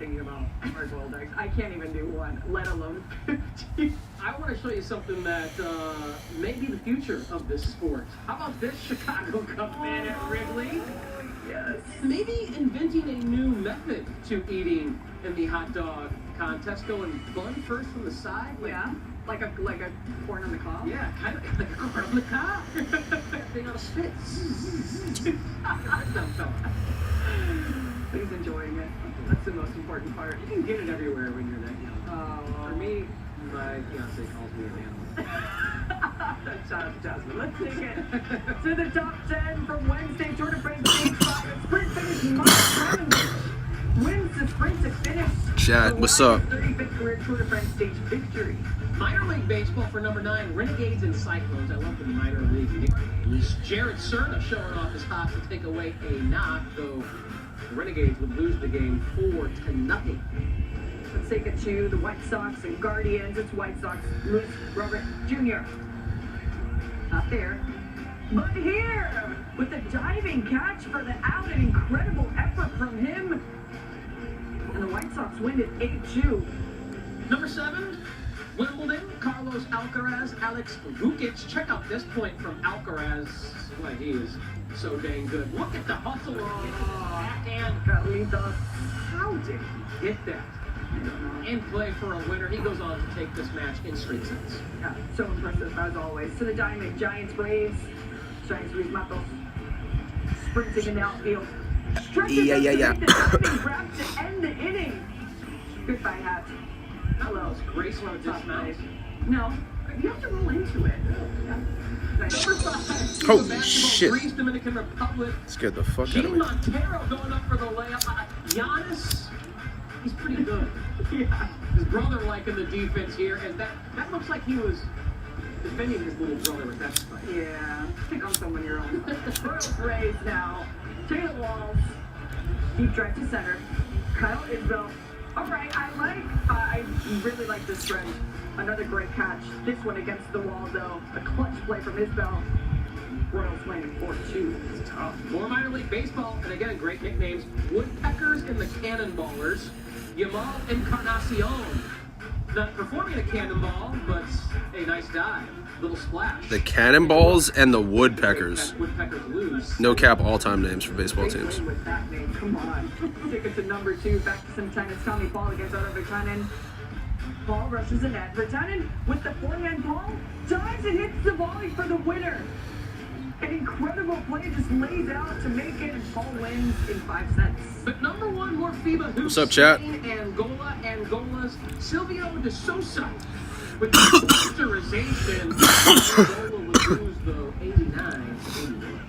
thinking about hard-boiled eggs. I can't even do one, let alone 50. I want to show you something that may be the future of this sport. How about this Chicago Cup man at Wrigley? Yes. Maybe inventing a new method to eating in the hot dog contest, going bun first from the side. Yeah. Like a corn on the cob? Yeah, kind of like a corn on the cob. Thing on a spit. He's enjoying it. That's the most important part. You can get it everywhere when you're that young. Oh. For me, my fiance calls me an animal. Shout out to Jasmine. Let's take it to the top 10 from Wednesday Tour de France Stage 5. Sprint finish, Mark Cavendish wins the sprint to finish. Chad, what's up? 35th career Tour de France stage victory. Minor League Baseball for number 9, Renegades and Cyclones. I love the minor league nicknames. Jared Serna showing off his hops to take away a knock, though the Renegades would lose the game 4-0. Let's take it to the White Sox and Guardians. It's White Sox, Luis Robert Jr. Not there, but here with the diving catch for the out. An incredible effort from him. And the White Sox win it 8-2. Number 7, Wimbledon, Carlos Alcaraz, Alex Vukic. Check out this point from Alcaraz. Why, he is so dang good. Look at the hustle on backhand. Carlitos. How did he get that? In play for a winner. He goes on to take this match in straight sets. Yeah, so impressive as always. To the diamond, Giants, Braves. Giants, Luis Matos. Sprinting in the outfield. Yeah. The diving grab to end the inning. Goodbye, hat. Hello. Graceful dismount. No, you have to roll into it. Yeah. Number 5. Holy shit. Greece, Dominican Republic. Scared the fuck out of Gene me. Montero going up for the layup. Giannis, he's pretty good. Yeah. His brother liking the defense here, and that looks like he was defending his little brother with that spike. Yeah. Pick on someone your own. Royals Rays now. Taylor Walls. Deep drive to center. Kyle Isbell. All right, I really like this trend. Another great catch. This one against the wall, though. A clutch play from Isbell. Royals winning 4-2. It's tough. More minor league baseball, and again, great nicknames. Woodpeckers and the Cannonballers. Yamal Encarnacion. Not performing a cannonball, but a nice dive. Little splash. The Cannonballs and the Woodpeckers. Woodpeckers lose. No cap all-time names for baseball teams. With that name, come on. Take it to number 2. Back to some tennis. Tommy Paul against Otto Virtanen. Paul rushes the net. Virtanen with the forehand ball dives and hits the volley for the winner. An incredible play, just lays out to make it, and Paul wins in 5 sets. But number 1, more FIBA hoops. What's up, chat? Angola's Silvio de Sousa with the posterization. Angola would lose, though, 89-81.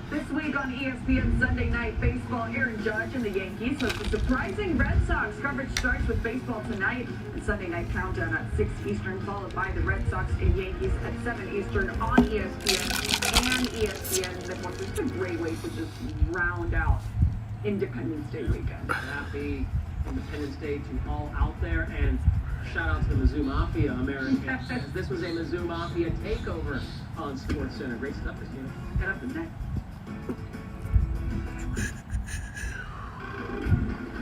This week on ESPN Sunday Night Baseball, Aaron Judge and the Yankees host a surprising Red Sox. Coverage starts with baseball tonight and Sunday Night Countdown at 6 Eastern, followed by the Red Sox and Yankees at 7 Eastern on ESPN and ESPN. It's a great way to just round out Independence Day weekend. Happy Independence Day to all out there, and shout out to the Mizzou Mafia Americans. This was a Mizzou Mafia takeover on SportsCenter. Great stuff, Christina. Head up the neck.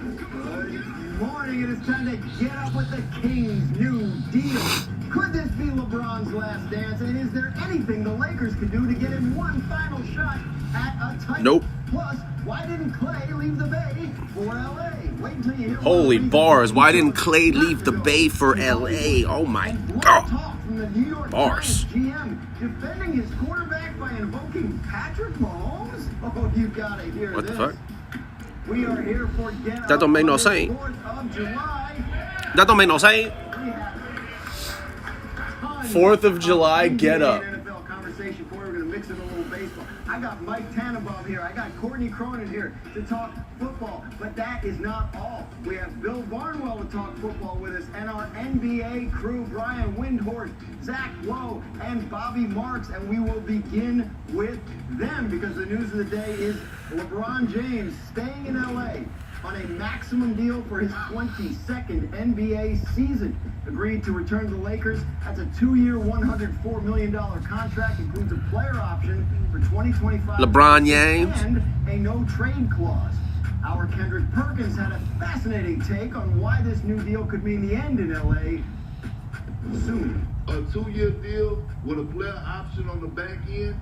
Good morning. It is time to get up with the Kings' New Deal. Could this be LeBron's last dance? And is there anything the Lakers could do to get him one final shot at a title? Nope. Plus, why didn't Clay leave the Bay for LA? Wait until you hear Holy bars. Why didn't Clay leave the Bay for LA? Oh my God. From the New York Bars. Giants GM defending his quarterback by invoking Patrick Mahomes? Oh, you gotta hear What this. the fuck? We are here for Get That don't make no Up on the sense. 4th of July. That don't make no sense. 4th of July, get up. NFL conversation for you. We're going to mix it a little baseball. I got Mike Tannenbaum here. I got Courtney Cronin here to talk football. But that is not all. We have Bill Barnwell to talk football with us, and our NBA crew, Brian Windhorst, Zach Lowe, and Bobby Marks. And we will begin with them because the news of the day is LeBron James staying in LA on a maximum deal for his 22nd NBA season. Agreed to return to the Lakers. That's a 2-year, $104 million contract. Includes a player option for 2025. LeBron James. And a no-trade clause. Our Kendrick Perkins had a fascinating take on why this new deal could mean the end in LA soon. A 2-year deal with a player option on the back end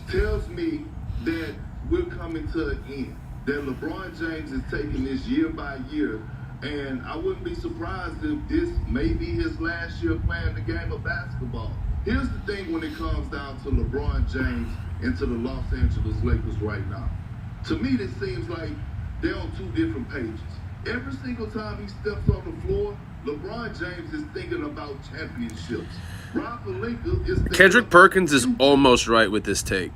tells me that we're coming to an end. That LeBron James is taking this year by year, and I wouldn't be surprised if this may be his last year playing the game of basketball. Here's the thing when it comes down to LeBron James and to the Los Angeles Lakers right now. To me, this seems like they're on two different pages. Every single time he steps on the floor, LeBron James is thinking about championships. Rob Pelinka is Kendrick Perkins is almost right with this take.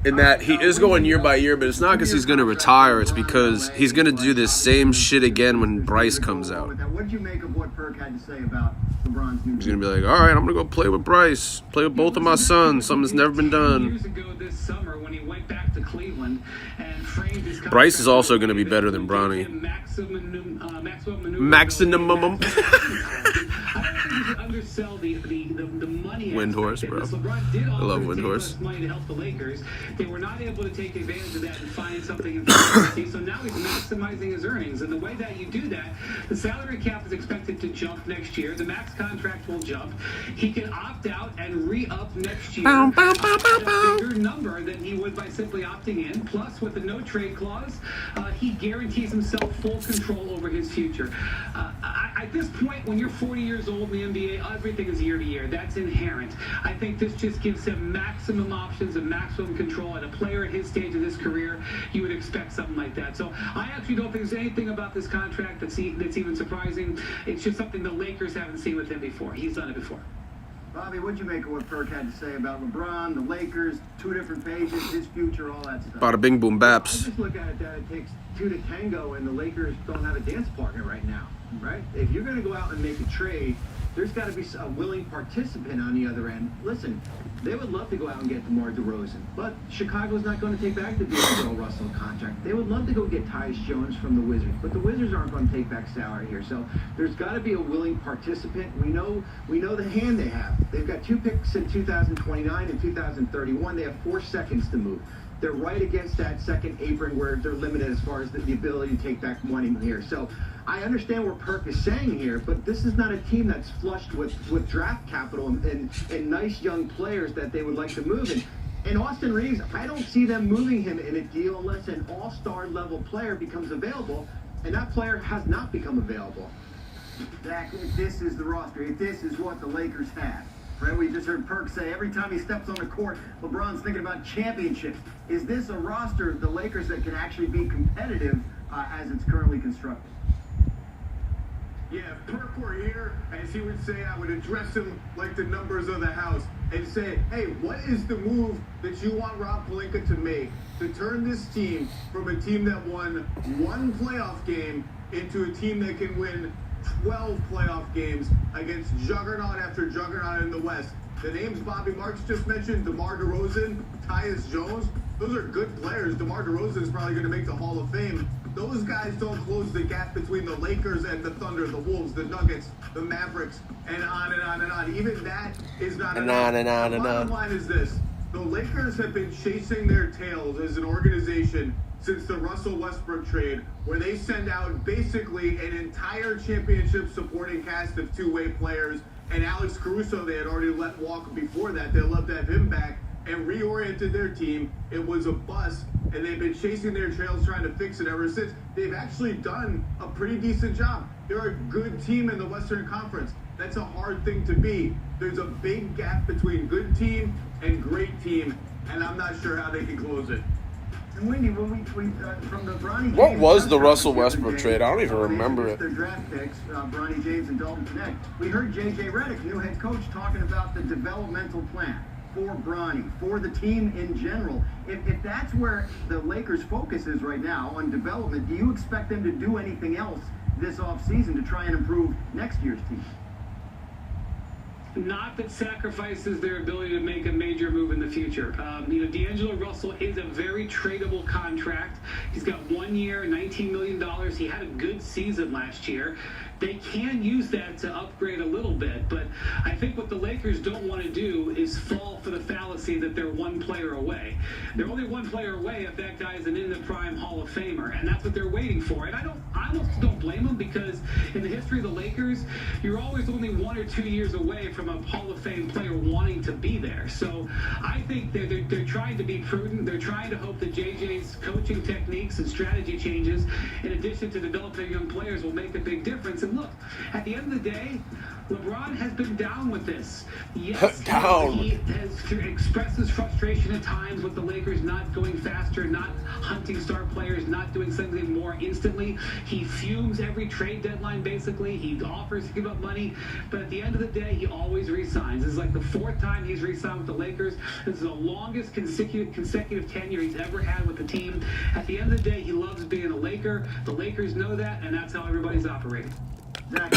In that he is going year by year, but it's not because he's going to retire. It's because he's going to do this same shit again when Bryce comes out. What did you make of what Perk had to say about LeBron's new He's going to be like, all right, I'm going to go play with Bryce. Play with both of my sons. Something that's never been done. Years ago this summer when he went back to Cleveland and framed his Bryce is also going to be better than Bronny. Maximum. Undersell the money. Windhorse, bro. LeBron did I love offer Windhorse. money to help the Lakers. They were not able to take advantage of that and find something in free. So now he's maximizing his earnings. And the way that you do that, the salary cap is expected to jump next year. The max contract will jump. He can opt out and re-up next year at a bigger number than he would by simply opting in. Plus, with the no trade clause, he guarantees himself full control over his future. At this point, when you're 40 years old in the NBA, everything is year to year. That's inherent. I think this just gives him maximum options and maximum control. At a player at his stage of his career, you would expect something like that. So I actually don't think there's anything about this contract that's even surprising. It's just something the Lakers haven't seen with him before. He's done it before. Bobby, what'd you make of what Perk had to say about LeBron, the Lakers, two different pages, his future, all that stuff? Bada bing boom I baps. just look at it that it takes two to tango, and the Lakers don't have a dance partner right now, right? If you're going to go out and make a trade, there's got to be a willing participant on the other end. Listen, they would love to go out and get DeMar DeRozan, but Chicago's not going to take back the D'Angelo Russell contract. They would love to go get Tyus Jones from the Wizards, but the Wizards aren't going to take back salary here. So there's got to be a willing participant. We know the hand they have. They've got 2 picks in 2029 and 2031. They have 4 seconds to move. They're right against that second apron where they're limited as far as the ability to take back money here. So I understand what Perk is saying here, but this is not a team that's flushed with draft capital and nice young players that they would like to move. And Austin Reeves, I don't see them moving him in a deal unless an all-star level player becomes available, and that player has not become available. Zach, if this is the roster, if this is what the Lakers have, right? We just heard Perk say every time he steps on the court, LeBron's thinking about championships. Is this a roster of the Lakers that can actually be competitive as it's currently constructed? Yeah, if Perk were here, as he would say, I would address him like the numbers of the house and say, hey, what is the move that you want Rob Pelinka to make to turn this team from a team that won 1 playoff game into a team that can win 12 playoff games against juggernaut after juggernaut in the West? The names Bobby Marks just mentioned, DeMar DeRozan, Tyus Jones, those are good players. DeMar DeRozan is probably going to make the Hall of Fame. Those guys don't close the gap between the Lakers and the Thunder, the Wolves, the Nuggets, the Mavericks, and on and on and on. Even that is not enough. The bottom line is this. The Lakers have been chasing their tails as an organization since the Russell Westbrook trade, where they send out basically an entire championship supporting cast of two-way players, and Alex Caruso they had already let walk before that. They'd love to have him back, and reoriented their team. It was a bust, and they've been chasing their trails trying to fix it ever since. They've actually done a pretty decent job. They're a good team in the Western Conference. That's a hard thing to be. There's a big gap between good team and great team, and I'm not sure how they can close it. And Wendy, when we from the Bronny What James was the Russell the other Westbrook day, trade? I don't even remember it. Their draft picks, Bronny James and Dalton Knecht. We heard J.J. Redick, new head coach, talking about the developmental plan for Bronny, for the team in general. If that's where the Lakers' focus is right now, on development, do you expect them to do anything else this offseason to try and improve next year's team? Not that sacrifices their ability to make a major move in the future. D'Angelo Russell is a very tradable contract. He's got 1 year, $19 million. He had a good season last year. they can use that to upgrade a little bit. But I think what the Lakers don't want to do is fall for the fallacy that they're one player away. They're only one player away if that guy's an in-the-prime Hall of Famer, and that's what they're waiting for. And I almost don't blame them, because in the history of the Lakers, you're always only 1 or 2 years away from a Hall of Fame player wanting to be there. So I think they're trying to be prudent. They're trying to hope that JJ's coaching techniques and strategy changes, in addition to developing young players, will make a big difference. And look, at the end of the day, LeBron has been down with this. Yes, he has expressed his frustration at times with the Lakers not going faster, not hunting star players, not doing something more instantly. He fumes every trade deadline, basically. He offers to give up money. But at the end of the day, he always re-signs. This is like the 4th time he's re-signed with the Lakers. This is the longest consecutive tenure he's ever had with the team. At the end of the day, he loves being a Laker. The Lakers know that, and that's how everybody's operating. Zach,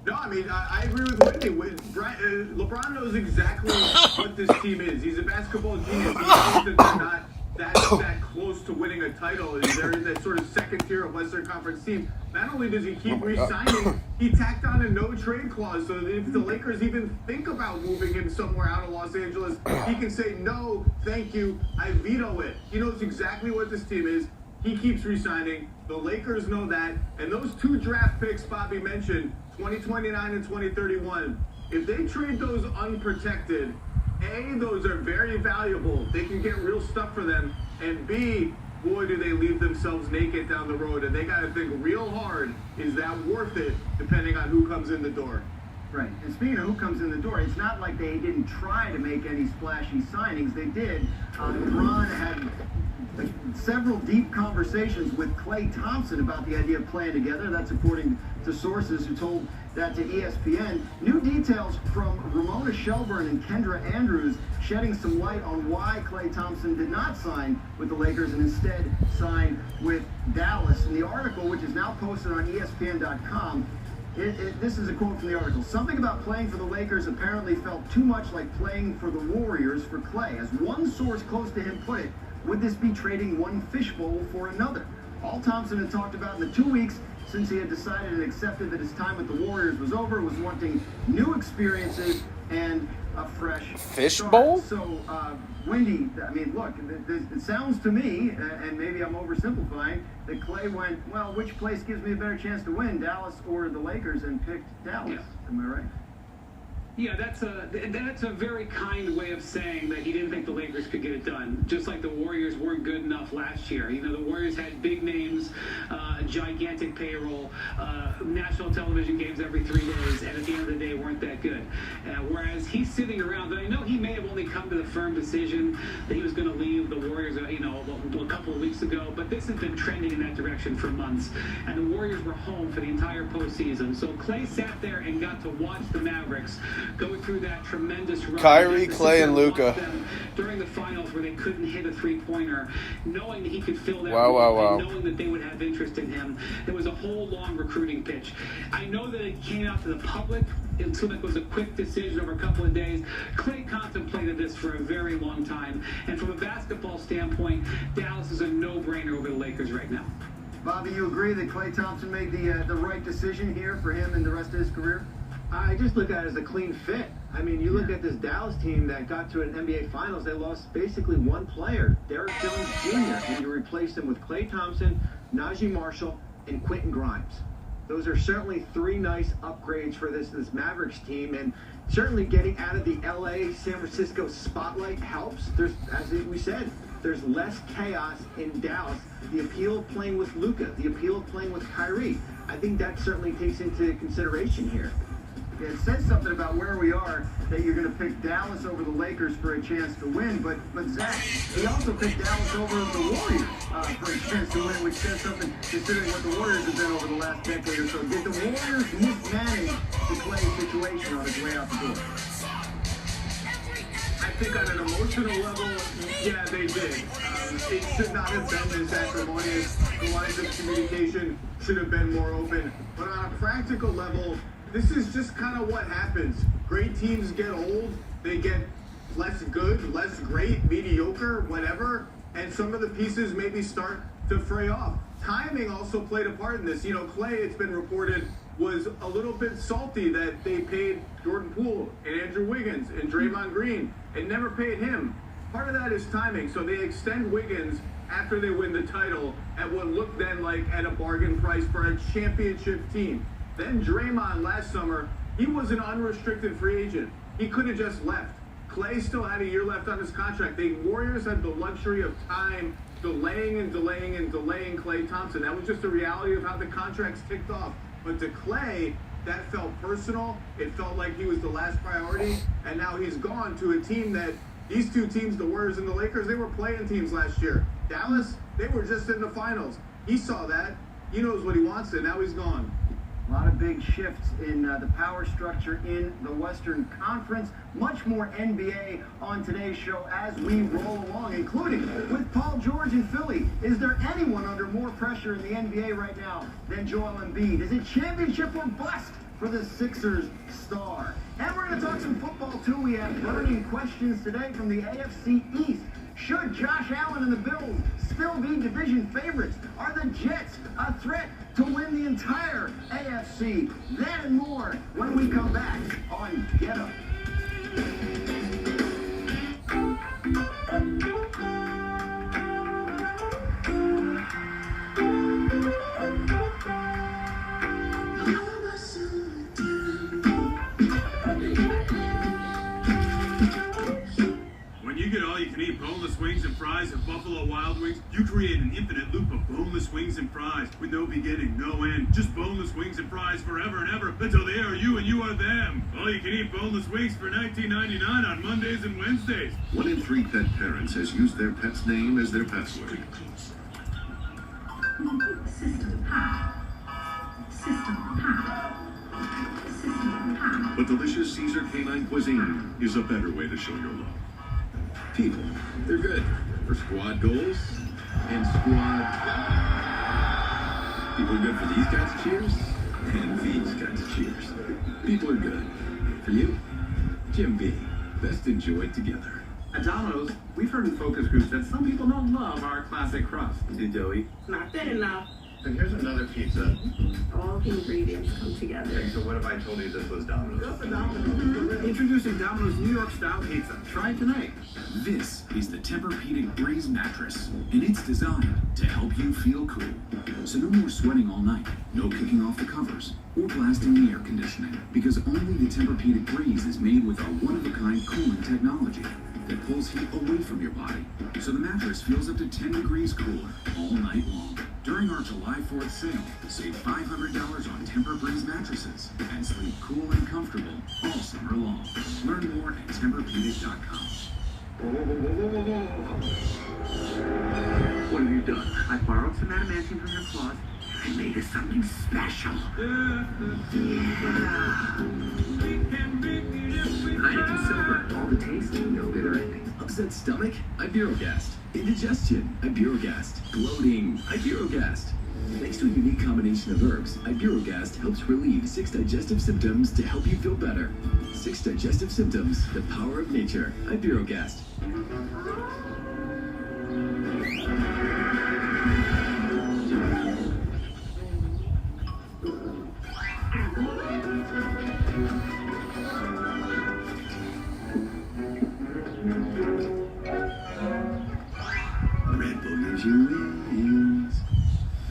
No, I mean, I agree with Whitney. LeBron knows exactly what this team is. He's a basketball genius. He knows that they're not that close to winning a title. They're in that sort of second tier of Western Conference team. Not only does he keep re-signing, he tacked on a no-trade clause, so that if the Lakers even think about moving him somewhere out of Los Angeles, he can say, no, thank you, I veto it. He knows exactly what this team is. He keeps re-signing. The Lakers know that. And those 2 draft picks Bobby mentioned, 2029 and 2031, if they trade those unprotected, A, those are very valuable. They can get real stuff for them. And B, boy, do they leave themselves naked down the road. And they got to think real hard, is that worth it, depending on who comes in the door. right. And speaking of who comes in the door, it's not like they didn't try to make any splashy signings. They did. LeBron had several deep conversations with Klay Thompson about the idea of playing together. That's according to sources who told that to ESPN. New details from Ramona Shelburne and Kendra Andrews shedding some light on why Klay Thompson did not sign with the Lakers and instead signed with Dallas. In the article, which is now posted on ESPN.com, this is a quote from the article. Something about playing for the Lakers apparently felt too much like playing for the Warriors for Klay. As one source close to him put it, would this be trading one fishbowl for another? All Thompson had talked about in the 2 weeks since he had decided and accepted that his time with the Warriors was over was wanting new experiences and a fresh fishbowl. So, Wendy, I mean, look, it sounds to me, and maybe I'm oversimplifying, that Klay went, well, which place gives me a better chance to win, Dallas or the Lakers, and picked Dallas. Yeah. Am I right? Yeah, that's a very kind way of saying that he didn't think the Lakers could get it done. Just like the Warriors weren't good enough last year. You know, the Warriors had big names, a gigantic payroll, national television games every 3 days, and at the end of the day weren't that good. Whereas he's sitting around, and I know he may have only come to the firm decision that he was going to leave the Warriors, a couple of weeks ago, but this has been trending in that direction for months. And the Warriors were home for the entire postseason. So Klay sat there and got to watch the Mavericks go through that tremendous run. Kyrie, Klay, and Luka. During the finals where they couldn't hit a three-pointer, knowing that he could fill that wow. and knowing that they would have interest in him. There was a whole long recruiting pitch. I know that it came out to the public. It seemed like it was a quick decision over a couple of days. Klay contemplated this for a very long time. And from a basketball standpoint, Dallas is a no-brainer over the Lakers right now. Bobby, you agree that Klay Thompson made the right decision here for him and the rest of his career? I just look at it as a clean fit. I mean, you look at this Dallas team that got to an NBA Finals, they lost basically one player, Derek Jones Jr., and you replaced him with Klay Thompson, Najee Marshall, and Quentin Grimes. Those are certainly 3 nice upgrades for this Mavericks team, and certainly getting out of the LA, San Francisco spotlight helps. There's, as we said, there's less chaos in Dallas. The appeal of playing with Luka, the appeal of playing with Kyrie, I think that certainly takes into consideration here. Yeah, it says something about where we are, that you're going to pick Dallas over the Lakers for a chance to win. But Zach, he also picked Dallas over the Warriors for a chance to win, which says something considering what the Warriors have been over the last decade or so. Did the Warriors mismanage the Klay situation on his way out the door? I think on an emotional level, yeah, they did. It should not have been this acrimonious. The lines of communication should have been more open. But on a practical level, this is just kind of what happens. Great teams get old. They get less good, less great, mediocre, whatever. and some of the pieces maybe start to fray off. Timing also played a part in this. You know, Clay, it's been reported, was a little bit salty that they paid Jordan Poole and Andrew Wiggins and Draymond Green and never paid him. Part of that is timing. So they extend Wiggins after they win the title at what looked then like at a bargain price for a championship team. Then Draymond last summer, he was an unrestricted free agent. He could have just left. Clay still had a year left on his contract. The Warriors had the luxury of time delaying and delaying and delaying Klay Thompson. That was just the reality of how the contracts ticked off. But to Clay, that felt personal. It felt like he was the last priority. And now he's gone to a team that, these two teams, the Warriors and the Lakers, they were playing teams last year. Dallas, they were just in the finals. He saw that. He knows what he wants, and now he's gone. A lot of big shifts in the power structure in the Western Conference. Much more NBA on today's show as we roll along, including with Paul George in Philly. Is there anyone under more pressure in the NBA right now than Joel Embiid? Is it championship or bust for the Sixers star? And we're going to talk some football, too. We have burning questions today from the AFC East. Should Josh Allen and the Bills still be division favorites? Are the Jets a threat to win the entire AFC? That and more when we come back on Get Up. You get all-you-can-eat boneless wings and fries at Buffalo Wild Wings, you create an infinite loop of boneless wings and fries with no beginning, no end. Just boneless wings and fries forever and ever until they are you and you are them. All-you-can-eat boneless wings for $19.99 on Mondays and Wednesdays. 1 in 3 pet parents has used their pet's name as their password. System hack. System hack. System hack. But delicious Caesar canine cuisine is a better way to show your love. People, they're good for squad goals and squad. People are good for these kinds of cheers and these kinds of cheers. People are good for you, Jim B. Best enjoyed together. At Domino's, we've heard in focus groups that some people don't love our classic crust. Too doughy. Not thin enough. And here's another pizza. All the ingredients come together. Okay, so what if I told you this was Domino's? Go for Domino's. Introducing Domino's New York Style Pizza. Try it tonight. This is the Tempur-Pedic Breeze mattress, and it's designed to help you feel cool. So no more sweating all night, no kicking off the covers, or blasting the air conditioning, because only the Tempur-Pedic Breeze is made with our one-of-a-kind cooling technology that pulls heat away from your body, so the mattress feels up to 10 degrees cooler all night long. During our July 4th sale, save $500 on Tempur-Breeze mattresses and sleep cool and comfortable all summer long. Learn more at TempurPedic.com. What have you done? I borrowed some adamantium from your closet. I made it something special. Heineken Silver, all the taste, no bitter ending. Upset stomach? Ibirogast. Indigestion? Ibirogast. Bloating? Ibirogast. Thanks to a unique combination of herbs, Ibirogast helps relieve 6 digestive symptoms to help you feel better. 6 digestive symptoms, the power of nature. Ibirogast. Red Bull gives you wings.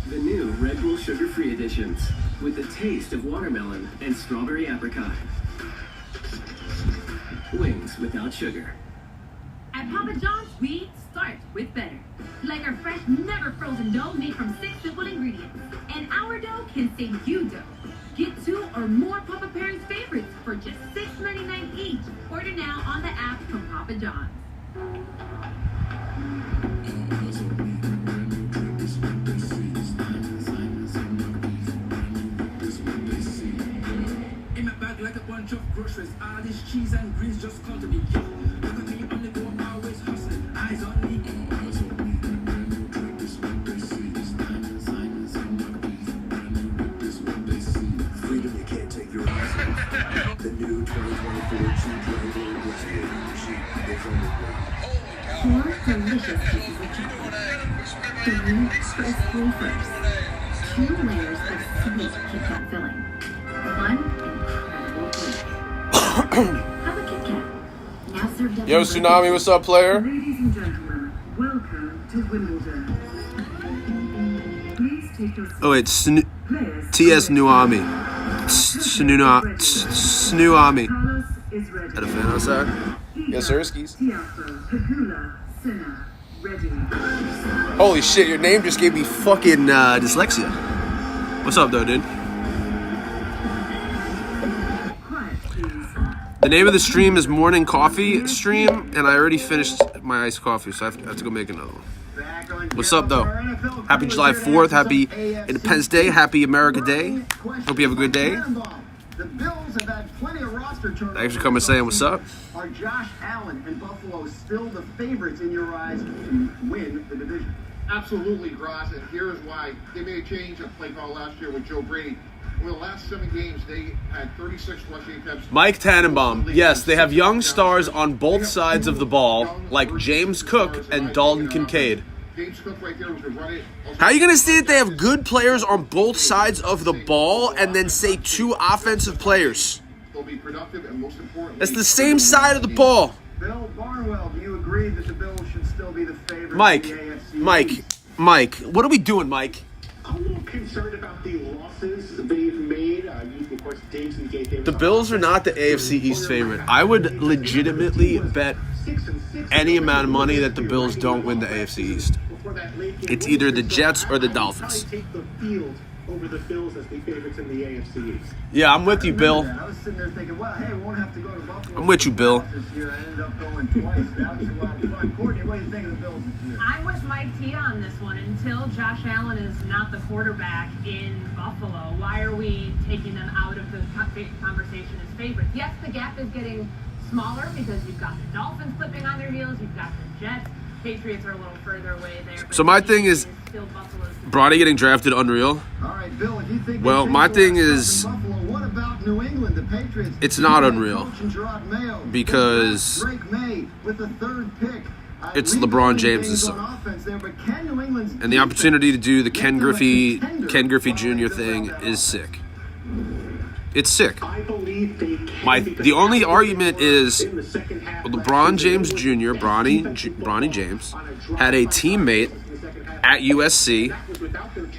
The new Red Bull sugar-free editions with the taste of watermelon and strawberry apricot. Wings without sugar. At Papa John's, we start with better. Like our fresh, never frozen dough made from 6 simple ingredients. And our dough can save you dough. Get 2 or more Papa Parents favorites for just $6.99 each. Order now on the app from Papa John's. In my bag like a bunch of groceries. All this cheese and greens just come to me. Yo, look at me on the go, always hustling. Eyes on me. Freedom you can't take your eyes off. The new 2024 Jeep Wrangler Gladiator Jeep is on the way. 4 delicious pieces of chocolate, 3 crisp wafers, 2 layers of sweet Kit Kat filling, 1 incredible cake. Have a Kit Kat. Now served up Yo, in Tsunami, what's up, player? Ladies and gentlemen, welcome to Wimbledon. Please take your Oh, it's TS Nuami. Snuami. Carlos is ready. Had a fan outside? Yes, sir, skis. Tiafo, Pagula, Senna, ready. Holy shit, your name just gave me fucking dyslexia. What's up, though, dude? Quiet, please. The name of the stream is Morning Coffee Stream, and I already finished my iced coffee, so I have to go make another one. What's up, though? Happy July 4th. Happy Independence Day. Happy America Day. Hope you have a good day. The Bills have had plenty of roster turnover. Thanks for coming and saying what's up. Are Josh Allen and Buffalo still the favorites in your eyes to win the division? Absolutely, Gross, and here's why. They made a change of play call last year with Joe Brady. Over the last 7 games, they had 36 rushing attempts. Mike Tannenbaum. Yes, they have young stars on both sides of the ball, like James Cook and Dalton Kincaid. James Cook right there was going to run it. How are you going to say that they have good players on both sides of the ball and then say 2 offensive players? They'll be productive, and most importantly, That's the same side of the ball. Bill Barnwell, do you agree that the Bills should still be the favorite Mike, in the AFC? Mike, what are we doing, Mike? I'm a little concerned about the losses they've made. Of course, Dave's and Gate. The Bills are not the AFC East favorite. I would legitimately bet any amount of money that the Bills don't win the AFC East. It's either the Jets or the Dolphins. Take the field over the Bills as the favorites in the AFC East. Yeah, I'm with you, Bill. I was sitting there thinking, well, hey, we won't have to go to Buffalo. I'm with you, Bill. This year. I ended up going twice. That was a lot of fun. Courtney, what do you think of the Bills this year? I'm with Mike T on this one. Until Josh Allen is not the quarterback in Buffalo, why are we taking them out of the conversation as favorites? Yes, the gap is getting smaller because you've got the Dolphins clipping on their heels, you've got the Jets. Patriots are a little further away there. So my thing is, Bronny getting drafted, unreal. All right, Bill, if you think well, my thing is, Buffalo, what about New England, the Patriots? It's not unreal because Drake May with the 3rd pick. It's LeBron James' son. And the opportunity to do the Ken Griffey Jr. thing is sick. It's sick. The only argument is LeBron James Jr., Bronny James, had a teammate at USC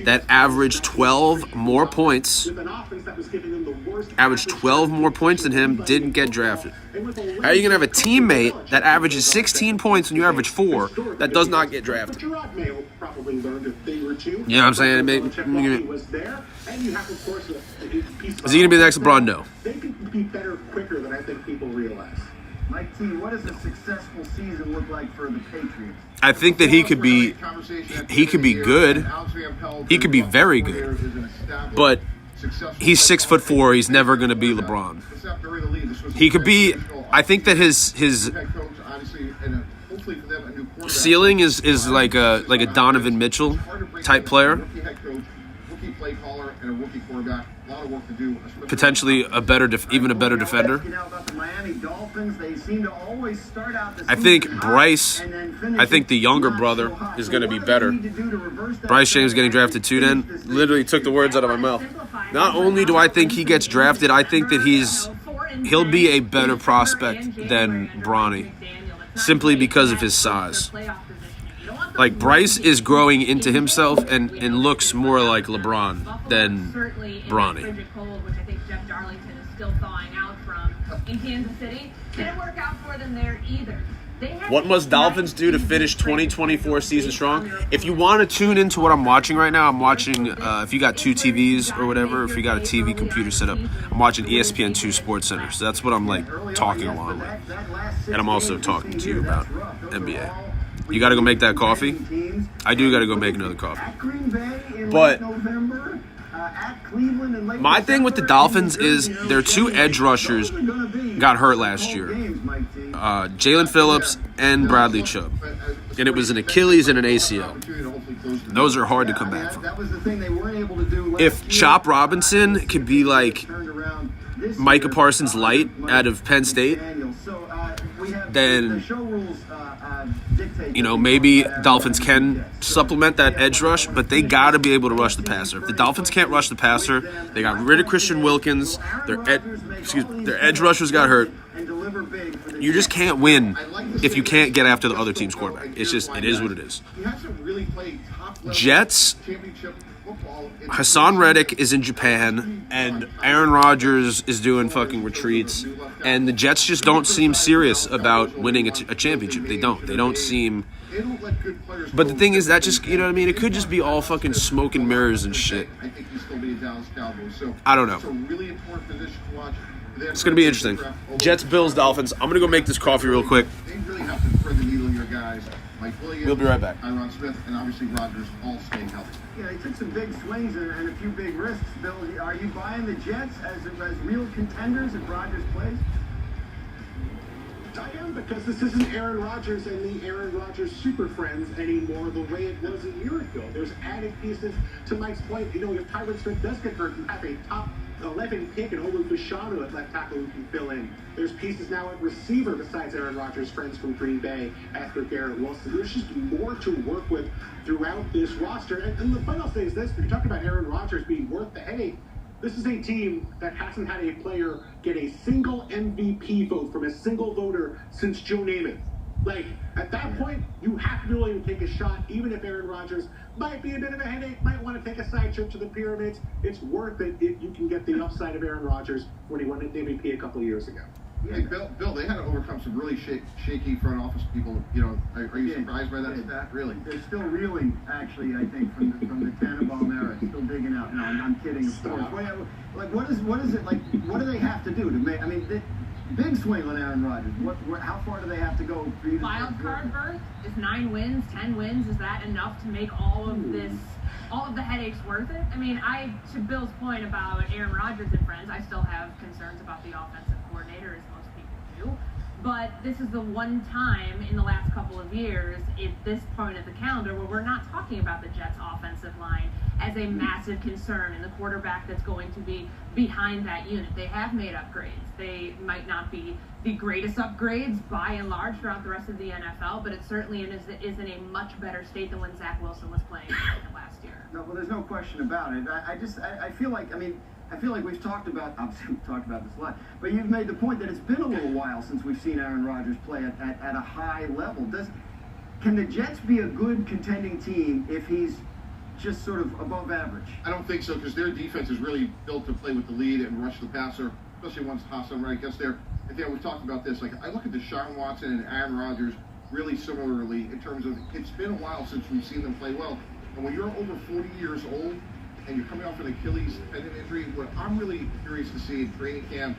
that averaged 12 more points than him, didn't get drafted. How are you going to have a teammate that averages 16 points when you average 4 that does not get drafted? You know what I'm saying? Is he going to be the next LeBron? No. They could be better quicker than I think people realize. Mike T, what does a successful season look like for the Patriots? I think that he could be good. He could be very good. But he's 6'4". He's never going to be LeBron. He could be. I think that his ceiling is like a Donovan Mitchell type player. Potentially even a better defender. I think Bryce. I think the younger brother is going to be better. Bryce James getting drafted too. Then literally took the words out of my mouth. Not only do I think he gets drafted, I think that he'll be a better prospect than Bronny, simply because of his size. Like Bryce is growing into himself and looks more like LeBron than Bronny. In Kansas City, didn't work out for them there either. What must Dolphins do to finish 2024 season strong? If you want to tune into what I'm watching right now, I'm watching, if you got 2 TVs or whatever, if you got a TV computer set up, I'm watching ESPN2 Sports Center. So that's what I'm like talking along with. And I'm also talking to you about NBA. You got to go make that coffee? I do got to go make another coffee. But my thing with the Dolphins is their 2 edge rushers got hurt last year. Jalen Phillips and Bradley Chubb. And it was an Achilles and an ACL. Those are hard to come back from. If Chop Robinson could be like Micah Parsons light out of Penn State, then You know, maybe Dolphins can supplement that edge rush, but they got to be able to rush the passer. If the Dolphins can't rush the passer, they got rid of Christian Wilkins. Their edge rushers got hurt. You just can't win if you can't get after the other team's quarterback. It's just, it is what it is. Jets, Hassan Reddick is in Japan, and Aaron Rodgers is doing fucking retreats, and the Jets just don't seem serious about winning a championship. They don't seem... But the thing is, that just, you know what I mean? It could just be all fucking smoke and mirrors and shit. I don't know. It's going to be interesting. Jets, Bills, Dolphins. I'm going to go make this coffee real quick. We'll be right back. Tyron Smith and obviously Rodgers all staying healthy. Yeah, they took some big swings and a few big risks. Bill, are you buying the Jets as real contenders if Rodgers plays? I am, because this isn't Aaron Rodgers and the Aaron Rodgers super friends anymore the way it was a year ago. There's added pieces to Mike's point. You know, if Tyron Smith does get hurt, you have a top 11 pick and Olu Fashanu at left tackle who can fill in. There's pieces now at receiver besides Aaron Rodgers' friends from Green Bay after Garrett Wilson. There's just more to work with throughout this roster. And the final thing is this: if you're talking about Aaron Rodgers being worth the headache, this is a team that hasn't had a player get a single MVP vote from a single voter since Joe Namath. Like, at that point, you have to be willing to take a shot, even if Aaron Rodgers might be a bit of a headache, might want to take a side trip to the pyramids. It's worth it if you can get the upside of Aaron Rodgers when he won an MVP a couple of years ago. Hey, Bill, they had to overcome some really shaky front office people. You know, are you surprised by that stat? Really? They're still reeling, actually, I think, from the Tannenbaum era. Still digging out. No, I'm kidding, of course. What is it, like, what do they have to do to make, I mean, big swing on Aaron Rodgers. How far do they have to go for you to... Wild card berth is 9 wins, 10 wins. Is that enough to make all of the headaches worth it? I mean, to Bill's point about Aaron Rodgers and friends, I still have concerns about the offensive coordinator, as most people do. But this is the one time in the last couple of years, at this point of the calendar, where we're not talking about the Jets' offensive line as a massive concern and the quarterback that's going to be behind that unit. They have made upgrades. They might not be the greatest upgrades by and large throughout the rest of the NFL, but it certainly is in a much better state than when Zach Wilson was playing last year. No, well, there's no question about it. I feel like we've talked about, obviously we've talked about this a lot, but you've made the point that it's been a little while since we've seen Aaron Rodgers play at a high level. Can the Jets be a good contending team if he's just sort of above average? I don't think so, because their defense is really built to play with the lead and rush the passer, especially once Hassan Reddick gets there. And yeah, we've talked about this. Like, I look at Deshaun Watson and Aaron Rodgers really similarly in terms of it's been a while since we've seen them play well. And when you're over 40 years old and you're coming off an Achilles tendon injury, what I'm really curious to see in training camp,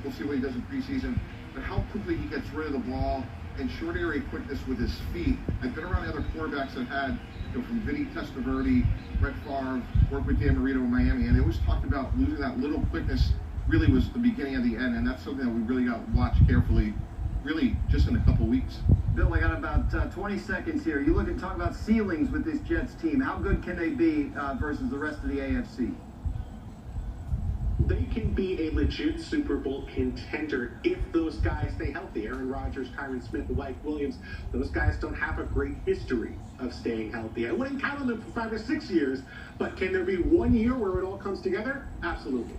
we'll see what he does in preseason, but how quickly he gets rid of the ball and short area quickness with his feet. I've been around the other quarterbacks that had, you know, from Vinny Testaverde, Brett Favre, worked with Dan Marino in Miami, and they always talked about losing that little quickness really was the beginning of the end, and that's something that we really got to watch carefully, really just in a couple weeks. Bill, I got about 20 seconds here. You look and talk about ceilings with this Jets team. How good can they be versus the rest of the AFC? They can be a legit Super Bowl contender if those guys stay healthy. Aaron Rodgers, Tyron Smith, Mike Williams, those guys don't have a great history of staying healthy. I wouldn't count on them for 5 or 6 years, but can there be 1 year where it all comes together? Absolutely.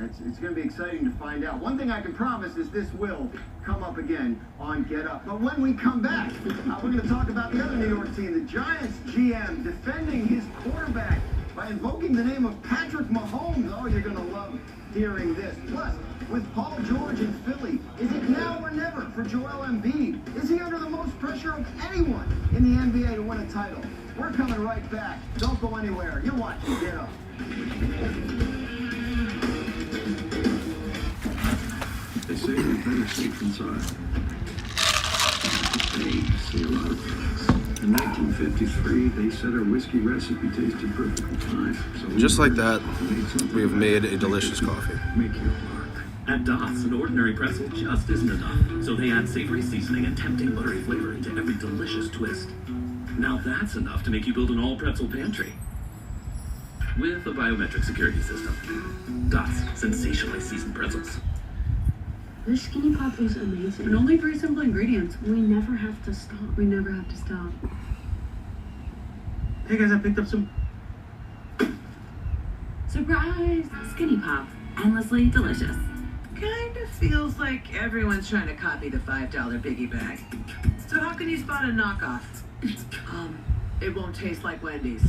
It's going to be exciting to find out. One thing I can promise is this will come up again on Get Up. But when we come back, we're going to talk about the other New York team, the Giants GM, defending his quarterback by invoking the name of Patrick Mahomes. Oh, you're going to love hearing this. Plus, with Paul George in Philly, is it now or never for Joel Embiid? Is he under the most pressure of anyone in the NBA to win a title? We're coming right back. Don't go anywhere. You're watching Get Up. They say you're better safe than sorry. They see a lot of things. In 1953, they said our whiskey recipe tasted perfectly fine. So just like that, we have made a delicious coffee. Make your mark. At Dots, an ordinary pretzel just isn't enough. So they add savory seasoning and tempting buttery flavor into every delicious twist. Now that's enough to make you build an all-pretzel pantry. With a biometric security system. Dots, sensationally seasoned pretzels. This skinny pop is amazing. And only 3 simple ingredients. We never have to stop. We never have to stop. Hey guys, I picked up some. Surprise! Skinny pop. Endlessly delicious. Kind of feels like everyone's trying to copy the $5 biggie bag. So how can you spot a knockoff? It won't taste like Wendy's.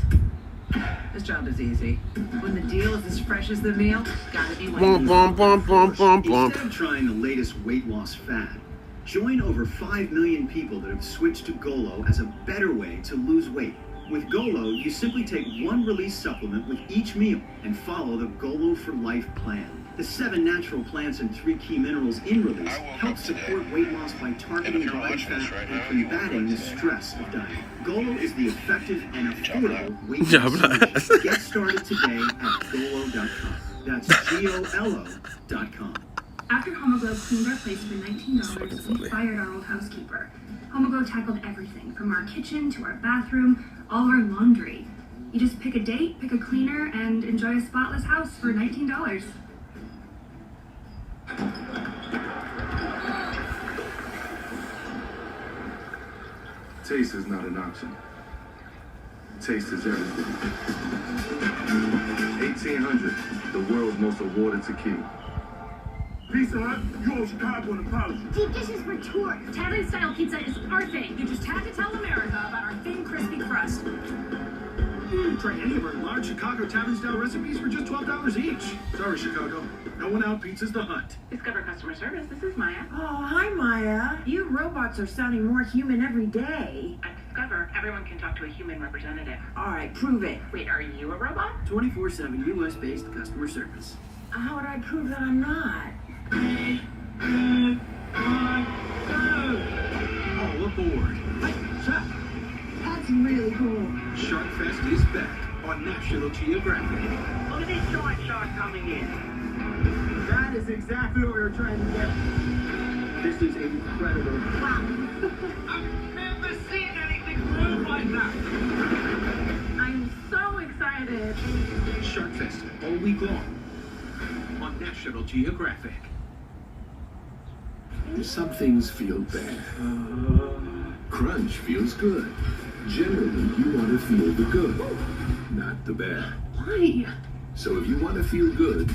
This job is easy. When the deal is as fresh as the meal, gotta be Wendy's. Instead of trying the latest weight loss fad, join over 5 million people that have switched to Golo as a better way to lose weight. With Golo, you simply take one release supplement with each meal and follow the Golo for Life plan. The 7 natural plants and 3 key minerals in release help support weight loss by targeting body fat and combating the stress of dieting. Golo is the effective and affordable weight loss solution. Get started today at Golo.com. That's GOLO.com. After Homoglow cleaned our place for $19, we fired our old housekeeper. Homoglow tackled everything, from our kitchen to our bathroom, all our laundry. You just pick a date, pick a cleaner, and enjoy a spotless house for $19. Taste is not an option. Taste is everything. 1800, the world's most awarded tequila. Pizza Hut, you owe Chicago an apology. Deep dishes for tours. Italian-style pizza is our thing. You just had to tell America about our thin, crispy crust. Try any of our large Chicago Italian-style recipes for just $12 each. Sorry, Chicago. No one out pizza's the Hut. Discover customer service. This is Maya. Oh, hi, Maya. You robots are sounding more human every day. At Discover, everyone can talk to a human representative. All right, prove it. Wait, are you a robot? 24/7 U.S.-based customer service. How would I prove that I'm not? All aboard. Hey, Chef. That's really cool. Shark Fest is back on National Geographic. Look at these short sharks coming in. That is exactly what we were trying to get. This is incredible. Wow. I've never seen anything move like that. I'm so excited. Shark Fest all week long on National Geographic. Some things feel bad. Crunch feels good. Generally, you want to feel the good, not the bad. Why? So if you want to feel good,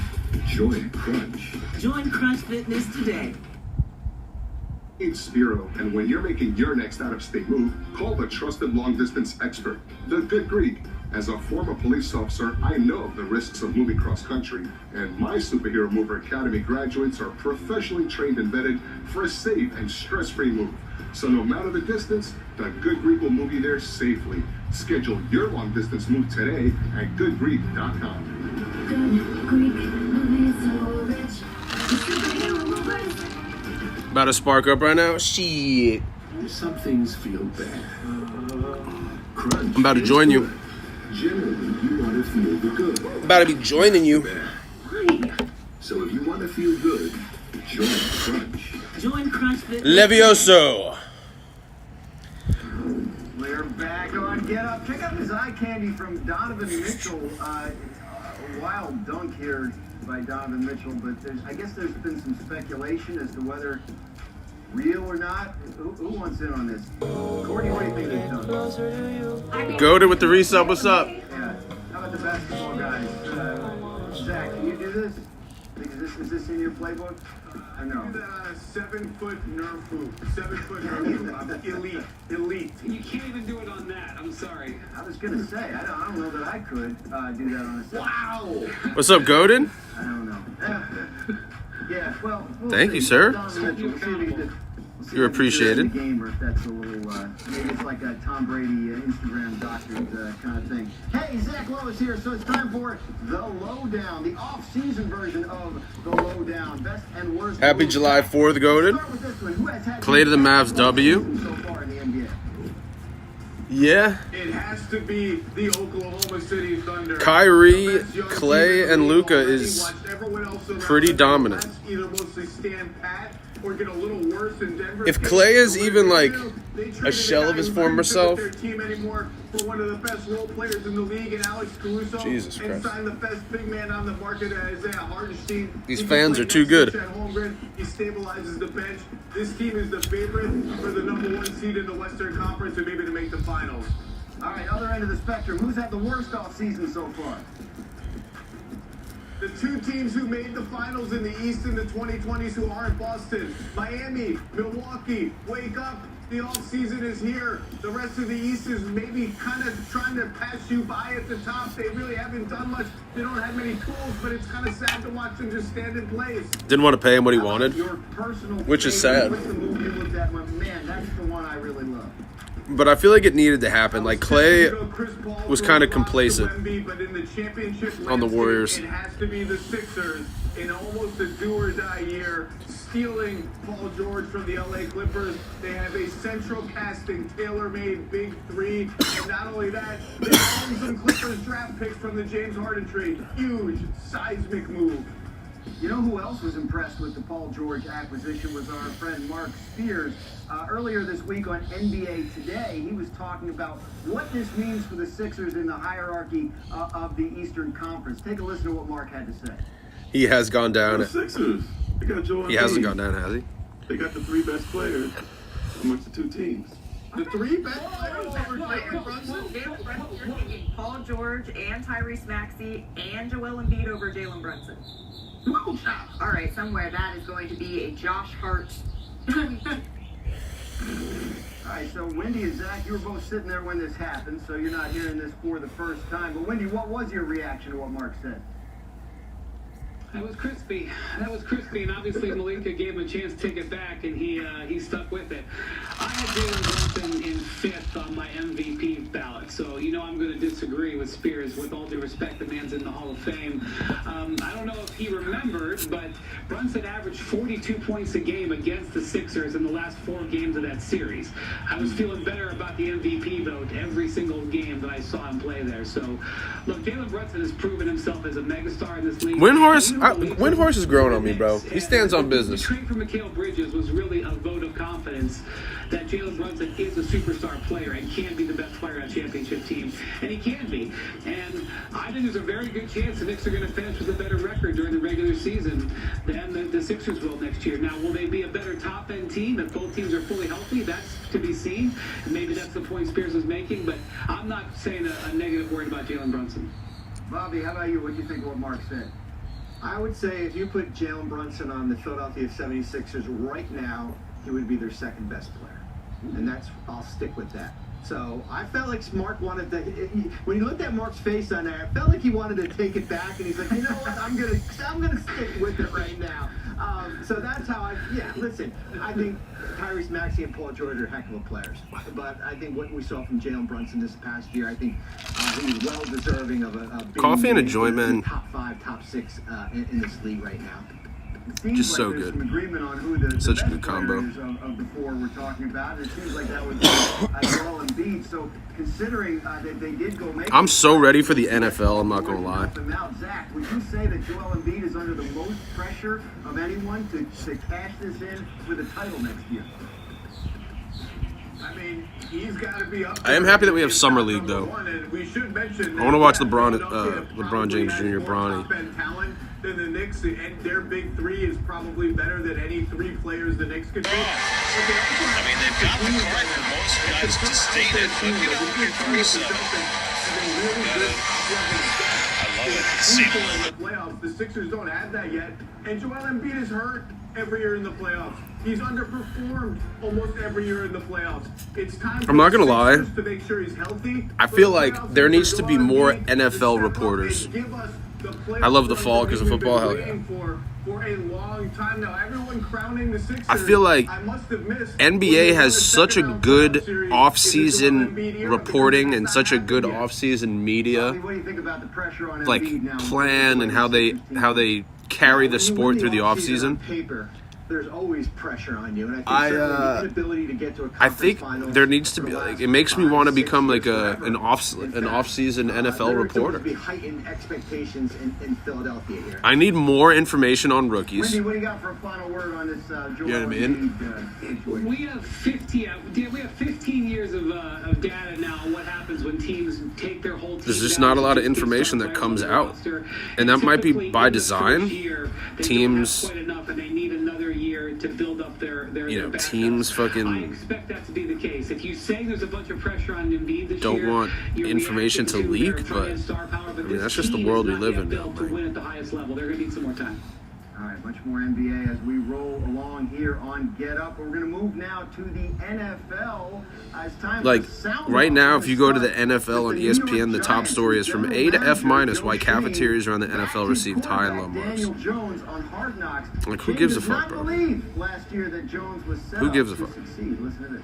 join Crunch. Join Crunch Fitness today. It's Spiro, and when you're making your next out-of-state move, call the trusted long-distance expert, the Good Greek. As a former police officer, I know of the risks of moving cross-country, and my Superhero Mover Academy graduates are professionally trained and vetted for a safe and stress-free move. So no matter the distance, the Good Greek will move you there safely. Schedule your long-distance move today at goodgreek.com. Good Greek, moving so rich. Superhero movers. About to spark up right now? Shit. Some things feel bad. Crunch I'm about to feels join you. good. Generally, you want to feel the good. I'm about to be joining you. Why? So if you want to feel good, join Crunch. Join Crunch Fitness. Levioso. We're back on Get Up. Check out this eye candy from Donovan Mitchell. A wild dunk here by Donovan Mitchell, but I guess there's been some speculation as to whether real or not. Who wants in on this? Courtney, what do you think they've done? Goated with the resub. What's up? Yeah. How about the basketball guys? Zach, can you do this? Is this in your playbook? I know. Do that on a 7-foot Nerf hoop. 7-foot Nerf hoop. I'm elite. You can't even do it on that. I'm sorry. I was gonna say, I don't know that I could do that on a 7. Wow. What's up, Goated? I don't know. Yeah, well. Thank you, sir. Donovan Mitchell, we'll see what he did. You're appreciated. In the game, or if that's a little, maybe it's like a Tom Brady Instagram doctored kind of thing. Hey, Zach Lowe is here, so it's time for the Lowdown, the off-season version of the Lowdown, best and worst. Happy July 4th, Goated. Start with this one. Who has had Play to the Mavs W. so far in the NBA? Yeah. It has to be the Oklahoma City Thunder. Kyrie, Clay, and Luka is pretty dominant. Either mostly stand pat or get a little worse in Denver. If Clay is even like a shell of his former self, their team anymore for one of the best role players in the league, and Alex Caruso, Jesus Christ, and signed the best big man on the market, Isaiah Hartenstein. These fans are too good. He stabilizes the bench. This team is the favorite for the #1 seed in the Western Conference and maybe to make the finals. All right, other end of the spectrum. Who's had the worst offseason so far? The two teams who made the finals in the East in the 2020s who aren't Boston. Miami, Milwaukee, wake up. The offseason is here. The rest of the East is maybe kind of trying to pass you by at the top. They really haven't done much. They don't have many tools, but it's kind of sad to watch them just stand in place. Didn't want to pay him what he wanted, Your personal which is sad. What's the movie you looked at? Man, that's the one I really love. But I feel like it needed to happen. Like, Clay was kind of complacent on the Warriors. It has to be the Sixers in almost a do-or-die year, stealing Paul George from the LA Clippers. They have a central casting, tailor-made big three. And not only that, they own some Clippers draft picks from the James Harden trade. Huge, seismic move. You know who else was impressed with the Paul George acquisition was our friend Mark Spears. Earlier this week on NBA Today, he was talking about what this means for the Sixers in the hierarchy of the Eastern Conference. Take a listen to what Mark had to say. He has gone down. The Sixers. They got Joel He hasn't gone down, has he? They got the three best players amongst the two teams. The three best players over Jalen Brunson? You're taking Paul George and Tyrese Maxey and Joel Embiid over Jalen Brunson. All right, somewhere that is going to be a Josh Hart. All right, so Wendy and Zach, you were both sitting there when this happened, so you're not hearing this for the first time. But Wendy, what was your reaction to what Mark said? That was crispy. And obviously Malika gave him a chance to take it back, and he stuck with it. I had Jalen Brunson in 5th on my MVP ballot, so I'm going to disagree with Spears. With all due respect, the man's in the Hall of Fame. I don't know if he remembered, but Brunson averaged 42 points a game against the Sixers in the last 4 games of that series. I was feeling better about the MVP vote every single game that I saw him play there. So, look, Jalen Brunson has proven himself as a megastar in this league. Windhorse is growing on me, bro. He stands on business. The trade for Mikal Bridges was really a vote of confidence that Jalen Brunson is a superstar player and can be the best player on a championship team. And he can be. And I think there's a very good chance the Knicks are going to finish with a better record during the regular season than the Sixers will next year. Now, will they be a better top-end team if both teams are fully healthy? That's to be seen. And maybe that's the point Spears is making. But I'm not saying a negative word about Jalen Brunson. Bobby, how about you? What do you think of what Mark said? I would say if you put Jalen Brunson on the Philadelphia 76ers right now, he would be their second best player. And I'll stick with that. So I felt like Mark wanted to, when he looked at Mark's face on there, I felt like he wanted to take it back, and he's like, you know what, I'm gonna stick with it right now. So that's how listen, I think Tyrese Maxey and Paul George are heck of a players. But I think what we saw from Jalen Brunson this past year, I think he was well deserving of a Coffee and a joint, man. Top 5, top 6 in this league right now. Just so good. Some agreement on who the Such a best good combo. players of the 4 we're talking about. It seems like that was Joel Embiid. So considering that they did go make, I'm so ready for the NFL. I'm not gonna lie. Now, Zach, would you say that Joel Embiid is under the most pressure of anyone to cash this in with a title next year? I mean, he's got to be up. I am happy that we have Summer League, though. We should mention I want to watch LeBron James Jr. Bronny. Than the Knicks, and their big 3 is probably better than any 3 players the Knicks could take. I mean, they've got the card for most guys to state it, but your threesome. I love it. See the playoffs. The Sixers don't have that yet, and Joel Embiid is hurt every year in the playoffs. He's underperformed almost every year in the playoffs. It's time. I'm not gonna lie. To make sure he's healthy. I feel like there needs to be more NFL reporters. I love the fall because of football. Hell yeah. For a long time now, everyone crowning the Sixers. I feel like NBA has such a good off-season reporting and such a good off-season media, like plan and how they carry the sport through the off-season. there's always pressure on you, and I think certainly the inability to get to a conference final. There needs to be it makes me want to become like an off-season NFL reporter. There be heightened expectations in Philadelphia here. I need more information on rookies. Wendy, what do you got for a final word on this? You know what I mean? We have 15 years of data now on what happens when teams take their whole team. There's just not a lot of information that comes out, and that might be by design. Teams, quite enough, and they need another year to build up their teams fucking. I expect that to be the case. If you say there's a bunch of pressure on Embiid this don't year, want information to leak, but I mean that's just the world we live in now. To win at the highest level, they're going to need some more time. All right, much more NBA as we roll along here on Get Up. We're going to move now to the NFL. It's time like for right now, if you go to the NFL on ESPN, the top story is from A to F-, why cafeterias around the NFL received high and low marks. Like, who gives a fuck, bro? Who gives a fuck? Listen to this.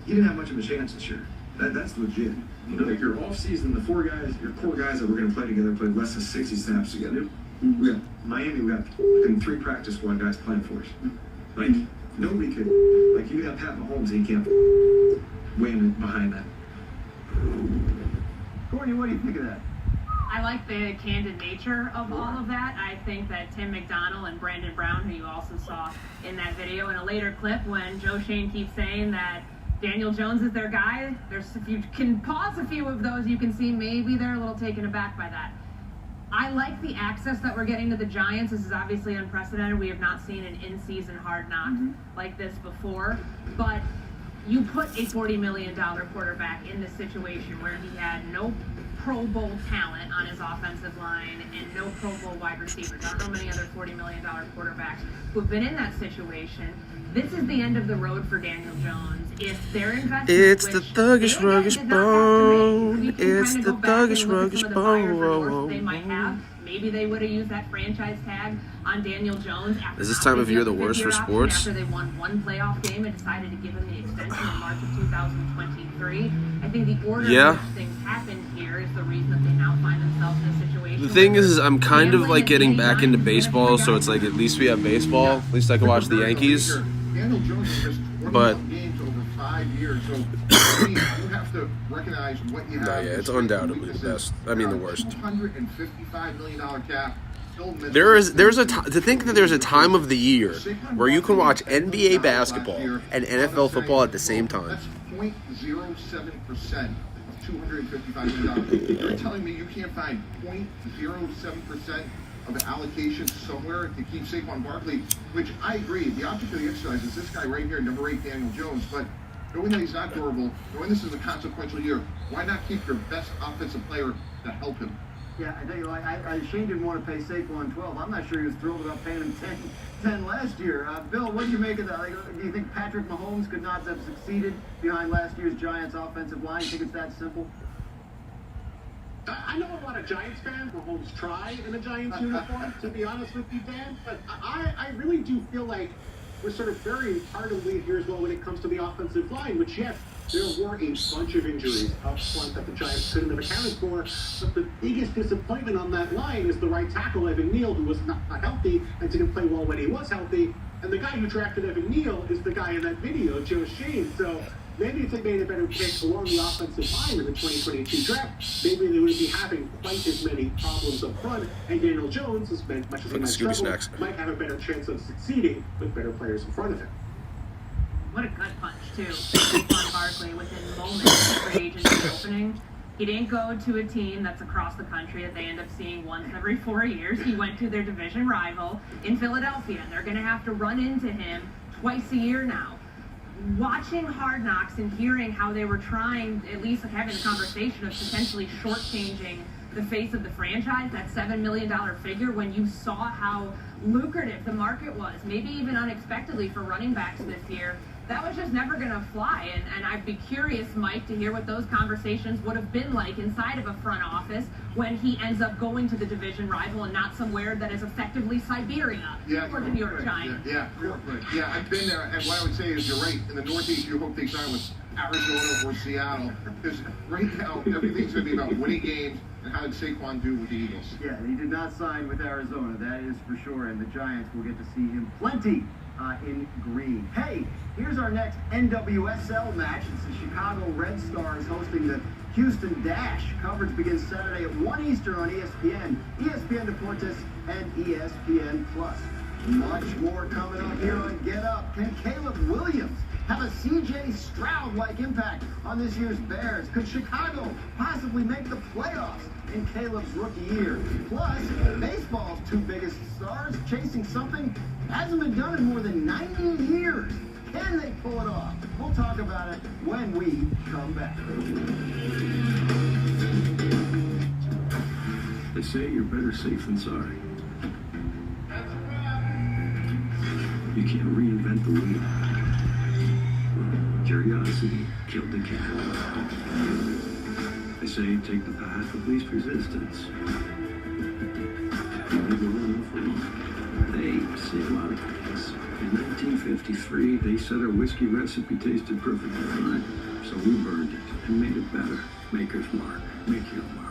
He didn't have much of a chance this year. That's legit. Like your off-season, the four guys, your core guys that were going to play together, played less than 60 snaps together. We got Miami, we got 3 practice squad guys playing for us. Like, nobody could, like, you got Pat Mahomes, and he can't win behind that. Courtney, what do you think of that? I like the candid nature of all of that. I think that Tim McDonald and Brandon Brown, who you also saw in that video, in a later clip when Joe Shane keeps saying that Daniel Jones is their guy, if you can pause a few of those, you can see maybe they're a little taken aback by that. I like the access that we're getting to the Giants. This is obviously unprecedented. We have not seen an in-season hard knock like this before. But you put a $40 million quarterback in this situation where he had no Pro Bowl talent on his offensive line and no Pro Bowl wide receivers. I don't know many other $40 million quarterbacks who have been in that situation. This is the end of the road for Daniel Jones. If they're investing, it's the thuggish, ruggish bone. It's the thuggish, ruggish bone. They might have. Maybe they would have used that franchise tag on Daniel Jones. Is this time of year the worst for sports? After they won one playoff game and decided to give him the extension in March of 2023. I think the order in which things happened here is the reason that they now find themselves in a situation. The thing is I'm kind of like getting back into baseball, so it's like at least we have baseball. At least I can watch the Yankees. Daniel Jones missed 21 games over 5 years, so you have to recognize what you have. No, yeah, it's undoubtedly the best. I mean, the worst. $255 million cap. There's a to think that there's a time of the year where you can watch NBA basketball and NFL football at the same time. That's 0.07% of $255 million. You're telling me you can't find 0.07% of an allocation somewhere to keep Saquon Barkley, which I agree. The object of the exercise is this guy right here, number 8, Daniel Jones. But knowing that he's not durable, knowing this is a consequential year, why not keep your best offensive player to help him? Yeah, I tell you, Shane didn't want to pay Saquon 12. I'm not sure he was thrilled about paying him 10 last year. Bill, what do you make of that? Do you think Patrick Mahomes could not have succeeded behind last year's Giants offensive line? You think it's that simple? I know a lot of Giants fans. Mahomes try in a Giants uniform, to be honest with you, Dan. But I really do feel like we're sort of very hard to lead here as well when it comes to the offensive line, which, yes, there were a bunch of injuries up front that the Giants couldn't have accounted for. But the biggest disappointment on that line is the right tackle, Evan Neal, who was not healthy and didn't play well when he was healthy. And the guy who drafted Evan Neal is the guy in that video, Joe Shane. So maybe if they made a better pick along the offensive line in the 2022 draft, maybe they wouldn't be having quite as many problems up front. And Daniel Jones, as much as he might struggle, might have a better chance of succeeding with better players in front of him. What a gut punch, too. Saquon Barkley within moments of free agency opening. He didn't go to a team that's across the country that they end up seeing once every 4 years. He went to their division rival in Philadelphia, and they're going to have to run into him twice a year now. Watching Hard Knocks and hearing how they were trying, at least having a conversation of potentially shortchanging the face of the franchise, that $7 million figure, when you saw how lucrative the market was, maybe even unexpectedly for running backs this year, that was just never going to fly. And I'd be curious, Mike, to hear what those conversations would have been like inside of a front office when he ends up going to the division rival and not somewhere that is effectively Siberia for the New York Giants. Yeah, I've been there, and what I would say is you're right. In the Northeast, you hope they sign with Arizona or Seattle. Because right now, everything's going to be about winning games and how did Saquon do with the Eagles. Yeah, he did not sign with Arizona, that is for sure, and the Giants will get to see him plenty in green. Hey, here's our next NWSL match. It's the Chicago Red Stars hosting the Houston Dash. Coverage begins Saturday at 1 Eastern on ESPN, ESPN Deportes, and ESPN Plus. Much more coming up here on Get Up. Can Caleb Williams have a C.J. Stroud-like impact on this year's Bears? Could Chicago possibly make the playoffs in Caleb's rookie year? Plus, baseball's two biggest stars chasing something that hasn't been done in more than 90 years. Can they pull it off? We'll talk about it when we come back. They say you're better safe than sorry. You can't reinvent the wheel. Curiosity killed the cat. They say take the path of least resistance. They say a lot of things. In 1953, they said our whiskey recipe tasted perfectly fine. So we burned it and made it better. Maker's Mark. Make your mark.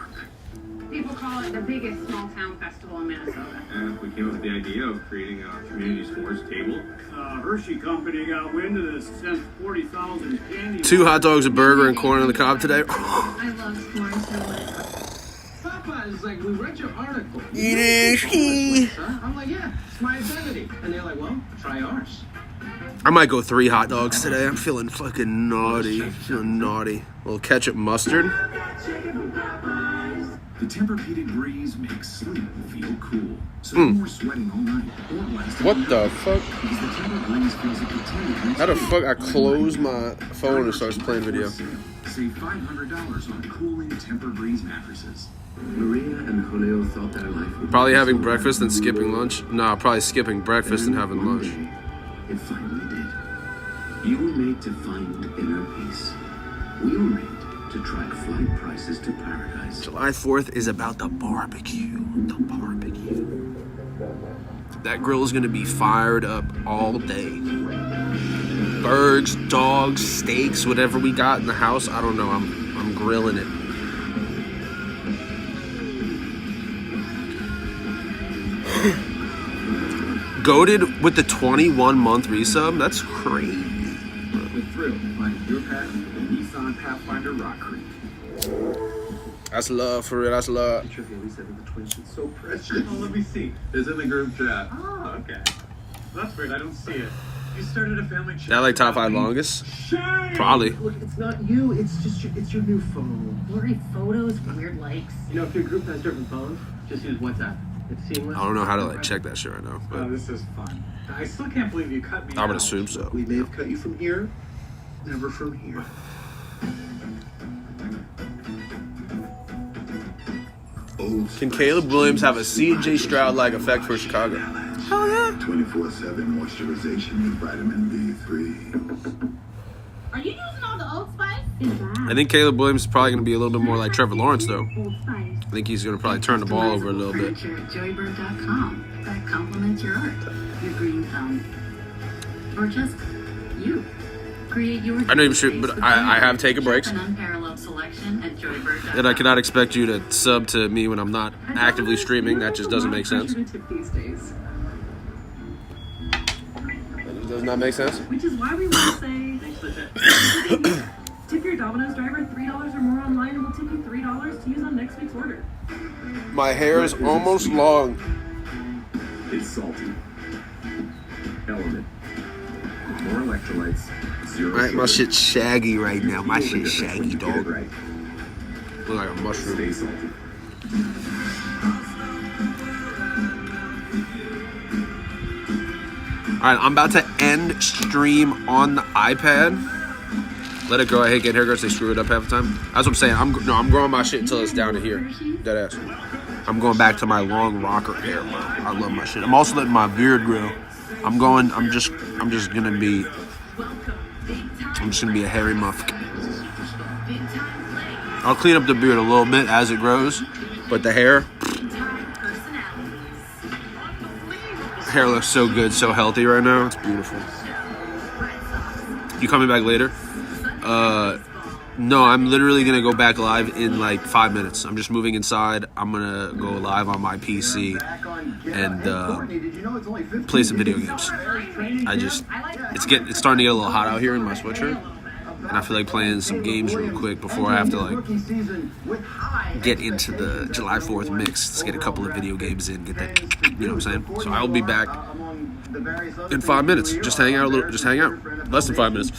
People call it the biggest small town festival in Minnesota. And we came up with the idea of creating a community sports table. Hershey Company got wind of this, sent 40,000 candy. 2 hot dogs, a burger, and corn on the cob today. I love corn so much. Popeye's like, we read your article. Eat it, ski. I'm like, yeah, it's my identity. And they're like, well, try ours. I might go 3 hot dogs today. I'm feeling fucking naughty. Feeling naughty. A little ketchup mustard. The Tempur-Pedic breeze makes sleep feel cool. So no more sweating all night or blasting. What the fuck? Because the Tempur breeze feels like a continuous. How the fuck I close my phone and starts playing video? Save $500 on cooling Tempur breeze mattresses. Maria and Julio thought their life would Probably having breakfast and skipping lunch. Nah, probably skipping breakfast and having lunch. It finally did. You were made to find inner peace. We were made to track flight prices to paradise. July 4th is about the barbecue. The barbecue. That grill is gonna be fired up all day. Birds, dogs, steaks, whatever we got in the house. I don't know. I'm grilling it. Goated with the 21-month resub. That's crazy. With thrill, finding your path in the Nissan Pathfinder Rock Creek. That's love for real. That's love. The twins is so precious. Oh, let me see. It's in the group chat. Oh, okay. That's weird. I don't see it. You started a family chat. That like top 5 longest? Shame. Probably. Look, it's not you. It's just it's your new phone. Blurry photos, weird likes. You know, if your group has different phones, just use WhatsApp. It's seamless. I don't know how to like check that shit right now. But This is fun. I still can't believe you cut me I would out. assume so. We may have cut you from here, never from here. Can Caleb Williams have a C.J. Stroud-like effect for Chicago? Hell yeah. 24/7 moisturization with vitamin D3. Are you using all the Old Spice? I think Caleb Williams is probably going to be a little bit more like Trevor Lawrence, though. I think he's going to probably turn the ball over a little bit. Furniture at joybird.com that complements your art, your green thumb, or just you. Create your I know you should, but I have taken breaks. An unparalleled selection at joybird.com. And I cannot expect you to sub to me when I'm not actively streaming. That just doesn't make sense. These days. Does not make sense? Which is why we want to say thanks for the tip. Tip your Domino's driver $3 or more online and we'll tip you $3 to use on next week's order. My hair is almost long. It's salty. Element. More electrolytes. Zero My sugar. shit's shaggy right now. My You feel the shit's difference when shaggy, you get it dog. right. Look like a mushroom. Stay salty. Alright, I'm about to end stream on the iPad. Let it go. I hate getting haircuts. They screw it up half the time. That's what I'm saying. I'm growing my shit until it's down to here. Dead ass. I'm going back to my long rocker hair, bro. I love my shit. I'm also letting my beard grow. I'm just gonna be a hairy muff. I'll clean up the beard a little bit as it grows, but the hair looks so good, so healthy right now. It's beautiful. You coming back later? No, I'm literally going to go back live in like 5 minutes. I'm just moving inside. I'm going to go live on my PC and play some video games. It's starting to get a little hot out here in my sweatshirt. And I feel like playing some games real quick before I have to like get into the July 4th mix. Let's get a couple of video games in, get that, you know what I'm saying? So I'll be back in 5 minutes. Just hang out a little, just hang out. Less than 5 minutes.